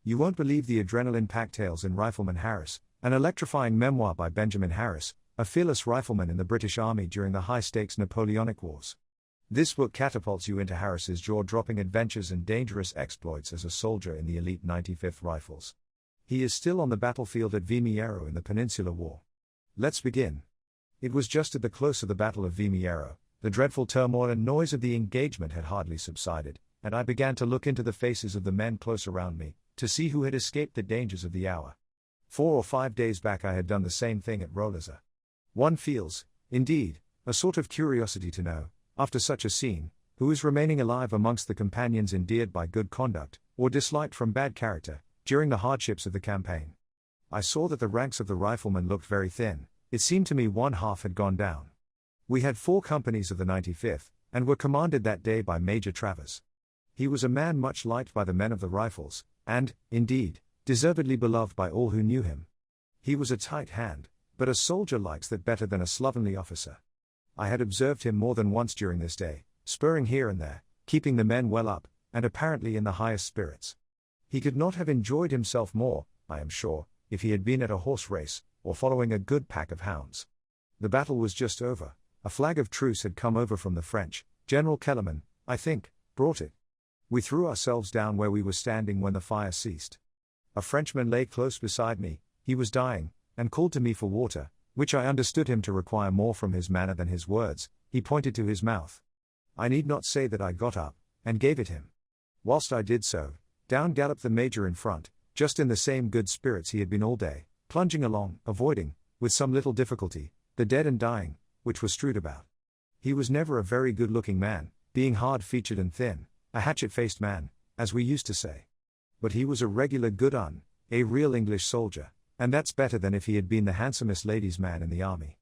You won't believe the adrenaline-packed tales in Rifleman Harris, an electrifying memoir by Benjamin Harris, a fearless rifleman in the British Army during the high-stakes Napoleonic Wars. This book catapults you into Harris's jaw-dropping adventures and dangerous exploits as a soldier in the elite 95th Rifles. He is still on the battlefield at Vimiero in the Peninsular War. Let's begin. It was just at the close of the Battle of Vimiero. The dreadful turmoil and noise of the engagement had hardly subsided, and I began to look into the faces of the men close around me, to see who had escaped the dangers of the hour. 4 or 5 days back I had done the same thing at Roleza. One feels, indeed, a sort of curiosity to know, after such a scene, who is remaining alive amongst the companions endeared by good conduct, or disliked from bad character, during the hardships of the campaign. I saw that the ranks of the riflemen looked very thin. It seemed to me one half had gone down. We had 4 companies of the 95th, and were commanded that day by Major Travers. He was a man much liked by the men of the Rifles, and, indeed, deservedly beloved by all who knew him. He was a tight hand, but a soldier likes that better than a slovenly officer. I had observed him more than once during this day, spurring here and there, keeping the men well up, and apparently in the highest spirits. He could not have enjoyed himself more, I am sure, if he had been at a horse race, or following a good pack of hounds. The battle was just over. A flag of truce had come over from the French. General Kellerman, I think, brought it. We threw ourselves down where we were standing when the fire ceased. A Frenchman lay close beside me, he was dying, and called to me for water, which I understood him to require more from his manner than his words. He pointed to his mouth. I need not say that I got up, and gave it him. Whilst I did so, down galloped the Major in front, just in the same good spirits he had been all day, plunging along, avoiding, with some little difficulty, the dead and dying, which were strewed about. He was never a very good-looking man, being hard-featured and thin, a hatchet-faced man, as we used to say. But he was a regular good un, a real English soldier, and that's better than if he had been the handsomest ladies' man in the army.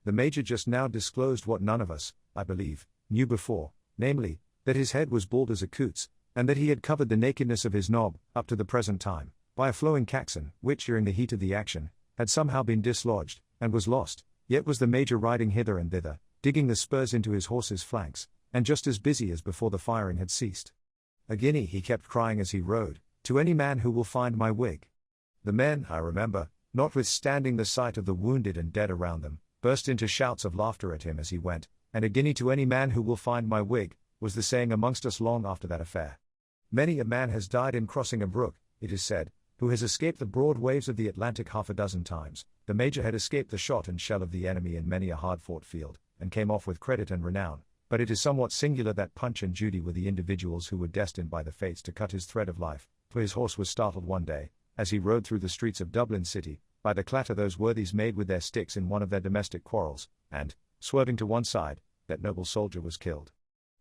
The Major just now disclosed what none of us, I believe, knew before, namely, that his head was bald as a coot's, and that he had covered the nakedness of his knob, up to the present time, by a flowing caxon, which, during the heat of the action, had somehow been dislodged, and was lost. Yet was the Major riding hither and thither, digging the spurs into his horse's flanks, and just as busy as before the firing had ceased. "A guinea," he kept crying as he rode, "to any man who will find my wig." The men, I remember, notwithstanding the sight of the wounded and dead around them, burst into shouts of laughter at him as he went, and "a guinea to any man who will find my wig," was the saying amongst us long after that affair. Many a man has died in crossing a brook, it is said, who has escaped the broad waves of the Atlantic half a dozen times. The Major had escaped the shot and shell of the enemy in many a hard-fought field, and came off with credit and renown, but it is somewhat singular that Punch and Judy were the individuals who were destined by the fates to cut his thread of life, for his horse was startled one day, as he rode through the streets of Dublin City, by the clatter those worthies made with their sticks in one of their domestic quarrels, and, swerving to one side, that noble soldier was killed.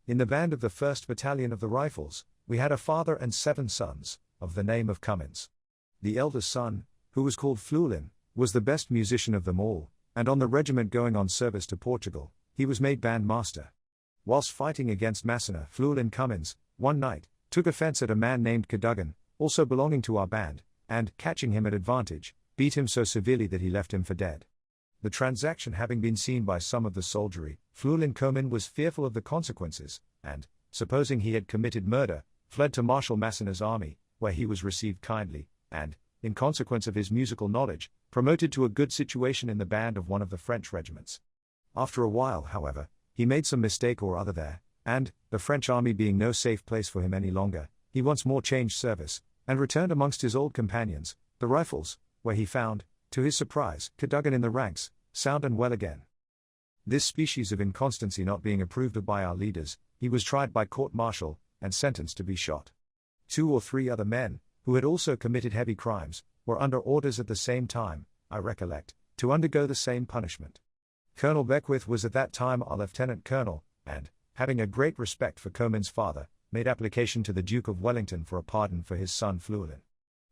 In the band of the 1st Battalion of the Rifles, we had a father and 7 sons, of the name of Cummins. The eldest son, who was called Fluelin, was the best musician of them all, and on the regiment going on service to Portugal, he was made bandmaster. Whilst fighting against Massena, Fluelin Cummins, one night, took offence at a man named Cadogan, also belonging to our band, and, catching him at advantage, beat him so severely that he left him for dead. The transaction having been seen by some of the soldiery, Fluelin Cummins was fearful of the consequences, and, supposing he had committed murder, fled to Marshal Massena's army, where he was received kindly, and, in consequence of his musical knowledge, promoted to a good situation in the band of one of the French regiments. After a while, however, he made some mistake or other there, and, the French army being no safe place for him any longer, he once more changed service, and returned amongst his old companions, the Rifles, where he found, to his surprise, Cadogan in the ranks, sound and well again. This species of inconstancy not being approved of by our leaders, he was tried by court-martial, and sentenced to be shot. 2 or 3 other men, who had also committed heavy crimes, were under orders at the same time, I recollect, to undergo the same punishment. Colonel Beckwith was at that time our lieutenant colonel, and, having a great respect for Comyn's father, made application to the Duke of Wellington for a pardon for his son Fluelin.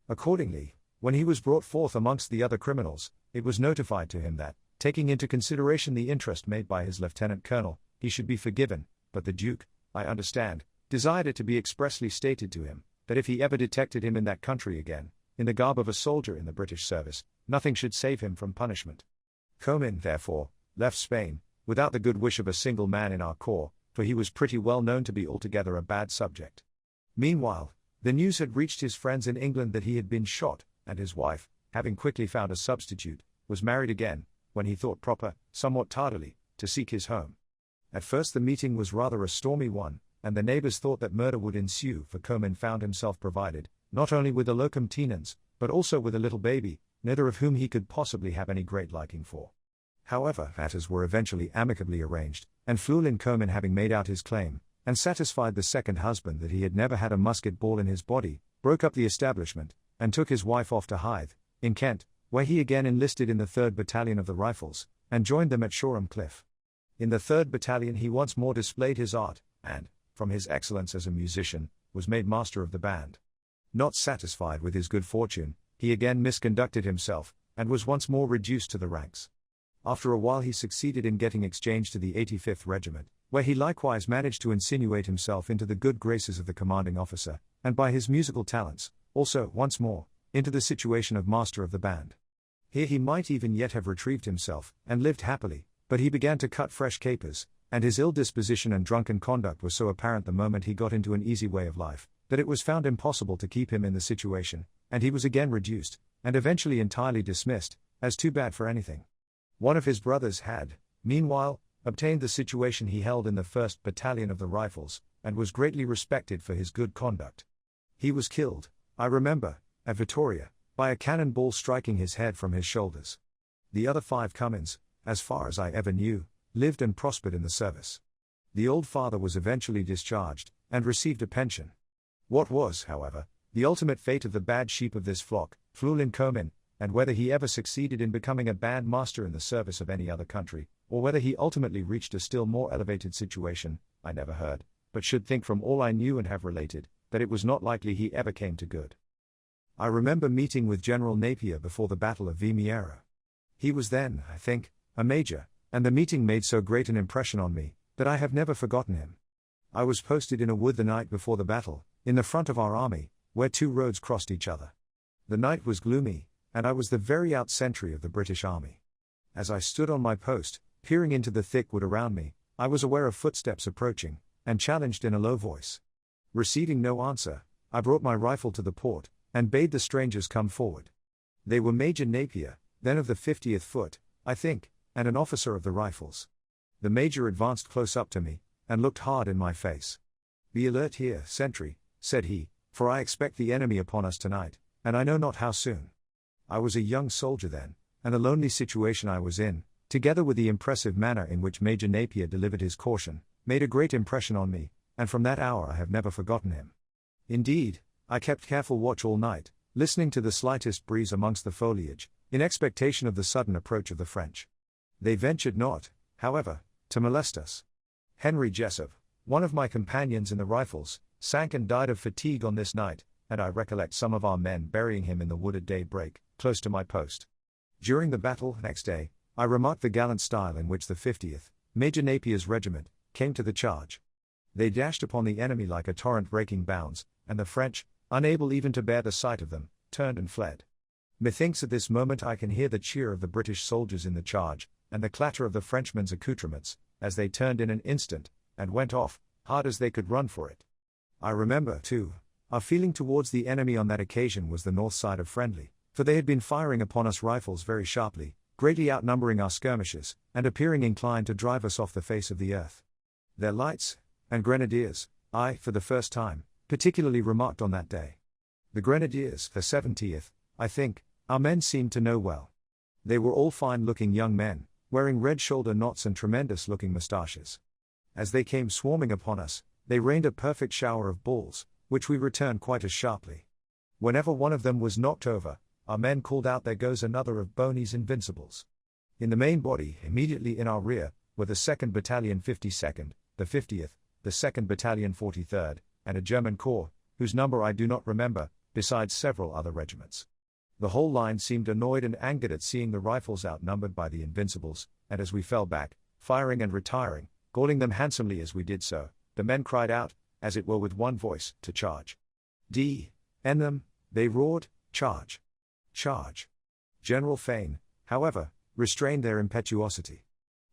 Accordingly, when he was brought forth amongst the other criminals, it was notified to him that, taking into consideration the interest made by his lieutenant colonel, he should be forgiven, but the Duke, I understand, desired it to be expressly stated to him, that if he ever detected him in that country again, in the garb of a soldier in the British service, nothing should save him from punishment. Comyn, therefore, left Spain, without the good wish of a single man in our corps, for he was pretty well known to be altogether a bad subject. Meanwhile, The news had reached his friends in England that he had been shot, and his wife, having quickly found a substitute, was married again, when he thought proper, somewhat tardily, to seek his home. At first the meeting was rather a stormy one, and the neighbors thought that murder would ensue, for Comyn found himself provided, not only with a locum tenens, but also with a little baby, neither of whom he could possibly have any great liking for. However, matters were eventually amicably arranged, and Llewellyn Comyn, having made out his claim, and satisfied the second husband that he had never had a musket ball in his body, broke up the establishment, and took his wife off to Hythe, in Kent, where he again enlisted in the 3rd Battalion of the Rifles, and joined them at Shoreham Cliff. In the 3rd Battalion he once more displayed his art, and, from his excellence as a musician, was made master of the band. Not satisfied with his good fortune, he again misconducted himself, and was once more reduced to the ranks. After a while he succeeded in getting exchanged to the 85th Regiment, where he likewise managed to insinuate himself into the good graces of the commanding officer, and by his musical talents, also, once more, into the situation of master of the band. Here he might even yet have retrieved himself, and lived happily, but he began to cut fresh capers, and his ill disposition and drunken conduct was so apparent the moment he got into an easy way of life, that it was found impossible to keep him in the situation, and he was again reduced, and eventually entirely dismissed, as too bad for anything. One of his brothers had, meanwhile, obtained the situation he held in the 1st Battalion of the Rifles, and was greatly respected for his good conduct. He was killed, I remember, at Vittoria, by a cannon ball striking his head from his shoulders. The other 5 Comyns, as far as I ever knew, lived and prospered in the service. The old father was eventually discharged, and received a pension. What was, however, the ultimate fate of the bad sheep of this flock, Llewellyn Comyn, and whether he ever succeeded in becoming a band master in the service of any other country, or whether he ultimately reached a still more elevated situation, I never heard, but should think from all I knew and have related, that it was not likely he ever came to good. I remember meeting with General Napier before the Battle of Vimiera. He was then, I think, a major, and the meeting made so great an impression on me, that I have never forgotten him. I was posted in a wood the night before the battle, in the front of our army, where 2 roads crossed each other. The night was gloomy, and I was the very out sentry of the British Army. As I stood on my post, peering into the thick wood around me, I was aware of footsteps approaching, and challenged in a low voice. Receiving no answer, I brought my rifle to the port, and bade the strangers come forward. They were Major Napier, then of the 50th Foot, I think, and an officer of the Rifles. The Major advanced close up to me, and looked hard in my face. "Be alert here, sentry," said he, "for I expect the enemy upon us tonight, and I know not how soon." I was a young soldier then, and the lonely situation I was in, together with the impressive manner in which Major Napier delivered his caution, made a great impression on me, and from that hour I have never forgotten him. Indeed, I kept careful watch all night, listening to the slightest breeze amongst the foliage, in expectation of the sudden approach of the French. They ventured not, however, to molest us. Henry Jessup, one of my companions in the Rifles, sank and died of fatigue on this night, and I recollect some of our men burying him in the wood at daybreak, close to my post. During the battle next day, I remarked the gallant style in which the 50th, Major Napier's regiment, came to the charge. They dashed upon the enemy like a torrent breaking bounds, and the French, unable even to bear the sight of them, turned and fled. Methinks at this moment I can hear the cheer of the British soldiers in the charge, and the clatter of the Frenchmen's accoutrements, as they turned in an instant, and went off, hard as they could run for it. I remember, too, our feeling towards the enemy on that occasion was the north side of friendly, for they had been firing upon us rifles very sharply, greatly outnumbering our skirmishers, and appearing inclined to drive us off the face of the earth. Their lights, and grenadiers, I, for the first time, particularly remarked on that day. The grenadiers, the 70th, I think, our men seemed to know well. They were all fine-looking young men, wearing red shoulder knots and tremendous-looking moustaches. As they came swarming upon us, they rained a perfect shower of balls, which we returned quite as sharply. Whenever one of them was knocked over, our men called out, "There goes another of Boney's invincibles." In the main body, immediately in our rear, were the 2nd Battalion 52nd, the 50th, the 2nd Battalion 43rd, and a German corps, whose number I do not remember, besides several other regiments. The whole line seemed annoyed and angered at seeing the Rifles outnumbered by the Invincibles, and as we fell back, firing and retiring, galling them handsomely as we did so, the men cried out, as it were with one voice, to charge. "D-N them," they roared, "charge! Charge!" General Fane, however, restrained their impetuosity.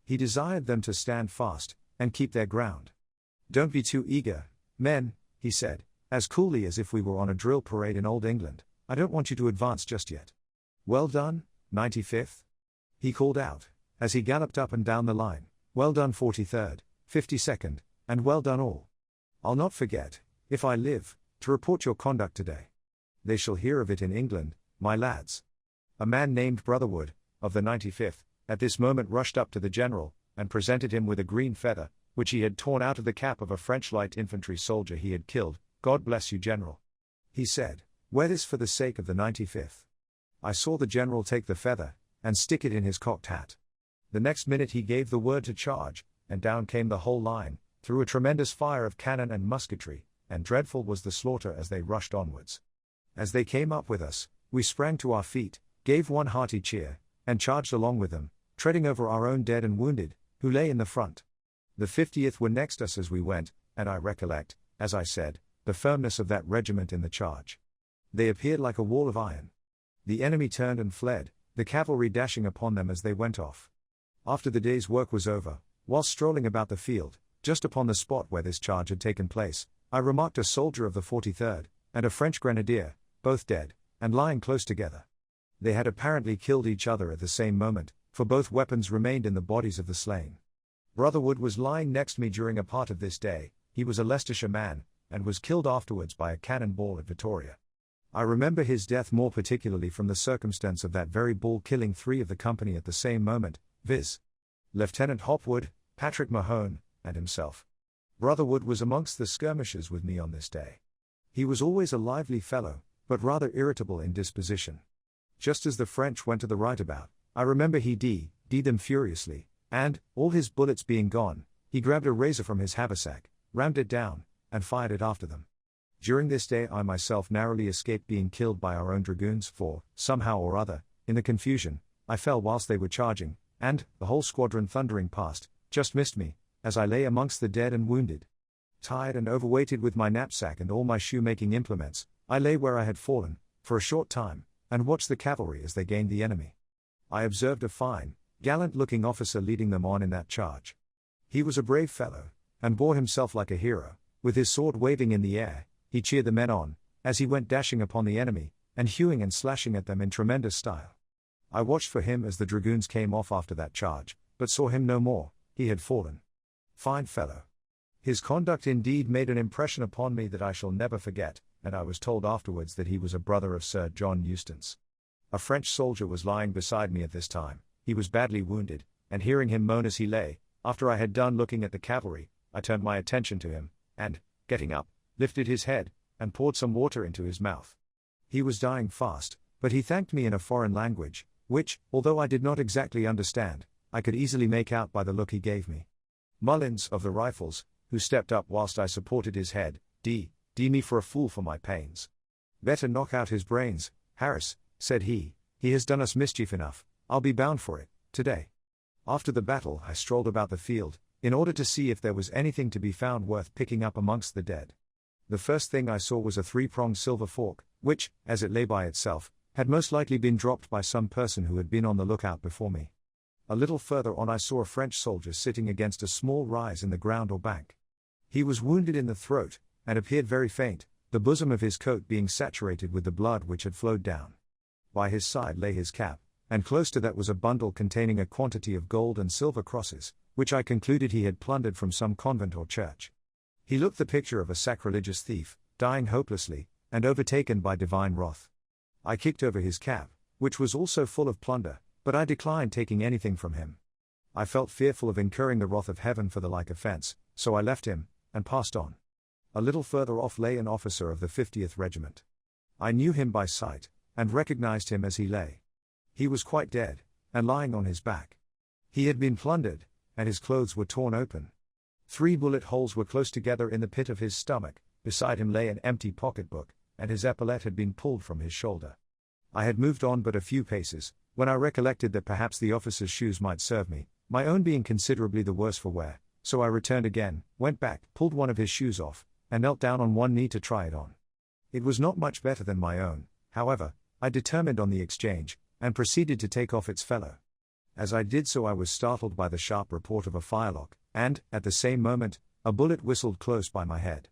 He desired them to stand fast, and keep their ground. "Don't be too eager, men," he said, as coolly as if we were on a drill parade in Old England, "I don't want you to advance just yet." "Well done, 95th?" he called out, as he galloped up and down the line. "Well done 43rd, 52nd, and well done all. I'll not forget, if I live, to report your conduct today. They shall hear of it in England, my lads." A man named Brotherwood, of the 95th, at this moment rushed up to the general, and presented him with a green feather, which he had torn out of the cap of a French light infantry soldier he had killed. "God bless you, General," he said. "Wear this for the sake of the 95th. I saw the general take the feather, and stick it in his cocked hat. The next minute he gave the word to charge, and down came the whole line, through a tremendous fire of cannon and musketry, and dreadful was the slaughter as they rushed onwards. As they came up with us, we sprang to our feet, gave one hearty cheer, and charged along with them, treading over our own dead and wounded, who lay in the front. The 50th were next us as we went, and I recollect, as I said, the firmness of that regiment in the charge. They appeared like a wall of iron. The enemy turned and fled, the cavalry dashing upon them as they went off. After the day's work was over, whilst strolling about the field, just upon the spot where this charge had taken place, I remarked a soldier of the 43rd, and a French grenadier, both dead, and lying close together. They had apparently killed each other at the same moment, for both weapons remained in the bodies of the slain. Brotherwood was lying next me during a part of this day. He was a Leicestershire man, and was killed afterwards by a cannon ball at Vittoria. I remember his death more particularly from the circumstance of that very ball killing 3 of the company at the same moment, viz. Lieutenant Hopwood, Patrick Mahone, and himself. Brotherwood was amongst the skirmishers with me on this day. He was always a lively fellow, but rather irritable in disposition. Just as the French went to the right about, I remember he d'd them furiously, and, all his bullets being gone, he grabbed a razor from his haversack, rammed it down, and fired it after them. During this day I myself narrowly escaped being killed by our own dragoons, for, somehow or other, in the confusion, I fell whilst they were charging, and, the whole squadron thundering past, just missed me, as I lay amongst the dead and wounded. Tired and overweighted with my knapsack and all my shoemaking implements, I lay where I had fallen, for a short time, and watched the cavalry as they gained the enemy. I observed a fine, gallant-looking officer leading them on in that charge. He was a brave fellow, and bore himself like a hero. With his sword waving in the air, he cheered the men on, as he went dashing upon the enemy, and hewing and slashing at them in tremendous style. I watched for him as the dragoons came off after that charge, but saw him no more. He had fallen. Fine fellow. His conduct indeed made an impression upon me that I shall never forget, and I was told afterwards that he was a brother of Sir John Eustace. A French soldier was lying beside me at this time. He was badly wounded, and hearing him moan as he lay, after I had done looking at the cavalry, I turned my attention to him, and, getting up, lifted his head, and poured some water into his mouth. He was dying fast, but he thanked me in a foreign language, which, although I did not exactly understand, I could easily make out by the look he gave me. Mullins, of the Rifles, who stepped up whilst I supported his head, d me for a fool for my pains. "Better knock out his brains, Harris," said he has done us mischief enough, I'll be bound for it, today. After the battle I strolled about the field, in order to see if there was anything to be found worth picking up amongst the dead. The first thing I saw was a 3-pronged silver fork, which, as it lay by itself, had most likely been dropped by some person who had been on the lookout before me. A little further on I saw a French soldier sitting against a small rise in the ground or bank. He was wounded in the throat, and appeared very faint, the bosom of his coat being saturated with the blood which had flowed down. By his side lay his cap, and close to that was a bundle containing a quantity of gold and silver crosses, which I concluded he had plundered from some convent or church. He looked the picture of a sacrilegious thief, dying hopelessly, and overtaken by divine wrath. I kicked over his cap, which was also full of plunder, but I declined taking anything from him. I felt fearful of incurring the wrath of heaven for the like offense, so I left him, and passed on. A little further off lay an officer of the 50th Regiment. I knew him by sight, and recognized him as he lay. He was quite dead, and lying on his back. He had been plundered, and his clothes were torn open. 3 bullet holes were close together in the pit of his stomach. Beside him lay an empty pocketbook, and his epaulette had been pulled from his shoulder. I had moved on but a few paces, when I recollected that perhaps the officer's shoes might serve me, my own being considerably the worse for wear, so I returned again, went back, pulled one of his shoes off, and knelt down on one knee to try it on. It was not much better than my own, however. I determined on the exchange, and proceeded to take off its fellow. As I did so I was startled by the sharp report of a firelock, and, at the same moment, a bullet whistled close by my head.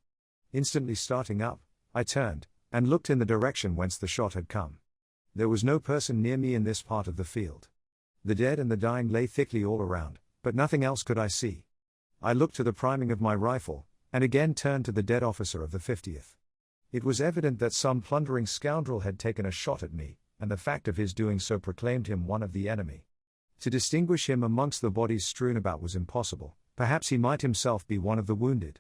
Instantly starting up, I turned, and looked in the direction whence the shot had come. There was no person near me in this part of the field. The dead and the dying lay thickly all around, but nothing else could I see. I looked to the priming of my rifle, and again turned to the dead officer of the 50th. It was evident that some plundering scoundrel had taken a shot at me, and the fact of his doing so proclaimed him one of the enemy. To distinguish him amongst the bodies strewn about was impossible. Perhaps he might himself be one of the wounded.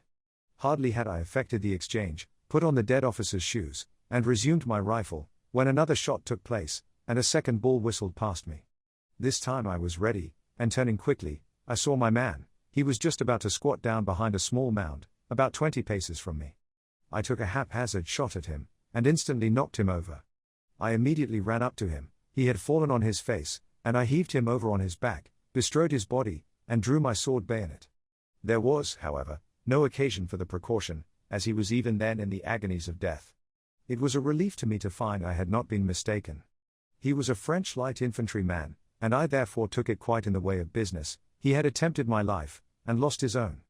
Hardly had I effected the exchange, put on the dead officer's shoes, and resumed my rifle, when another shot took place, and a second ball whistled past me. This time I was ready, and turning quickly, I saw my man. He was just about to squat down behind a small mound, about 20 paces from me. I took a haphazard shot at him, and instantly knocked him over. I immediately ran up to him. He had fallen on his face, and I heaved him over on his back, bestrode his body, and drew my sword bayonet. There was, however, no occasion for the precaution, as he was even then in the agonies of death. It was a relief to me to find I had not been mistaken. He was a French light infantry man, and I therefore took it quite in the way of business. He had attempted my life, and lost his own.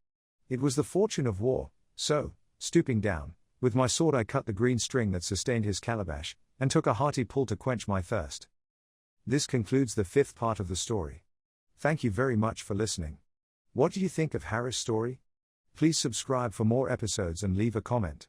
It was the fortune of war, so, stooping down, with my sword I cut the green string that sustained his calabash, and took a hearty pull to quench my thirst. This concludes the 5th part of the story. Thank you very much for listening. What do you think of Harris' story? Please subscribe for more episodes and leave a comment.